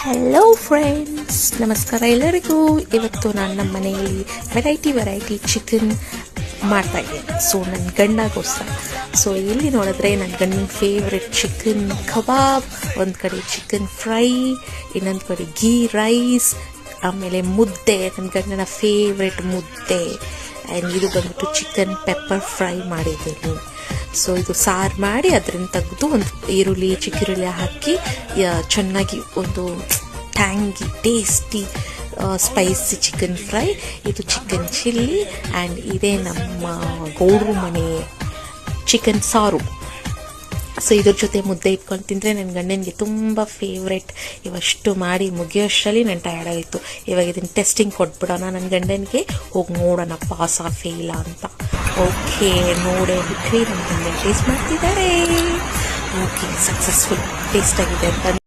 Hello friends, ನಮಸ್ಕಾರ ಎಲ್ಲರಿಗೂ. ಇವತ್ತು ನಾನು ನಮ್ಮ ಮನೆಯಲ್ಲಿ ವೆರೈಟಿ ಚಿಕನ್ ಮಾಡ್ತಾ ಇದ್ದೀನಿ. ಸೊ ನನ್ನ ಗಂಡಗೋಸ್ಕರ. ಸೊ ಇಲ್ಲಿ ನೋಡಿದ್ರೆ ನನ್ನ ಗಂಡನ ಫೇವ್ರೆಟ್ ಚಿಕನ್ ಕಬಾಬ್, ಒಂದು ಕಡೆ ಚಿಕನ್ ಫ್ರೈ, ಇನ್ನೊಂದು ಕಡೆ ಗೀ ರೈಸ್, ಆಮೇಲೆ ಮುದ್ದೆ, ನನ್ನ ಗಂಡನ ಫೇವ್ರೆಟ್ ಮುದ್ದೆ. ಆ್ಯಂಡ್ ಇದು ಬಂದ್ಬಿಟ್ಟು ಚಿಕನ್ ಪೆಪ್ಪರ್ ಫ್ರೈ ಮಾಡಿದ್ದೀನಿ. ಸೊ ಇದು ಸಾರು ಮಾಡಿ ಅದರಿಂದ ತೆಗೆದು ಒಂದು ಚಿಕ್ಕ ಈರುಳ್ಳಿ ಹಾಕಿ ಚೆನ್ನಾಗಿ ಒಂದು tangy tasty spicy chicken fry. ಇದು ಚಿಕನ್ ಚಿಲ್ಲಿ ಆ್ಯಂಡ್ ಇದೇ ನಮ್ಮ ಗೌಡ್ರು ಮನೆ ಚಿಕನ್ ಸಾರು. ಸೊ ಇದ್ರ ಜೊತೆ ಮುದ್ದೆ ಇಟ್ಕೊಂಡು ತಿಂದರೆ ನನ್ನ ಗಂಡನಿಗೆ ತುಂಬ ಫೇವ್ರೆಟ್. ಇವಷ್ಟು ಮಾಡಿ ಮುಗಿಯೋಷ್ಟರಲ್ಲಿ ನನ್ನ ಟಯರ್ಡ್ ಆಗಿತ್ತು. ಇವಾಗ ಇದನ್ನು ಟೆಸ್ಟಿಂಗ್ ಕೊಟ್ಬಿಡೋಣ ನನ್ನ ಗಂಡನಿಗೆ, ಹೋಗಿ ನೋಡೋಣ ಪಾಸಾ ಫೇಲಾ ಅಂತ. ಓಕೆ, ನೋಡೇ ಬಿಟ್ರಿ ನಮ್ಮ ಗಂಡನ ಟೇಸ್ಟ್ ಮಾಡ್ತಿದ್ದಾರೆ. ಓಕೆ, ಸಕ್ಸಸ್ಫುಲ್ ಟೇಸ್ಟ್ ಆಗಿದೆ ಅಂತ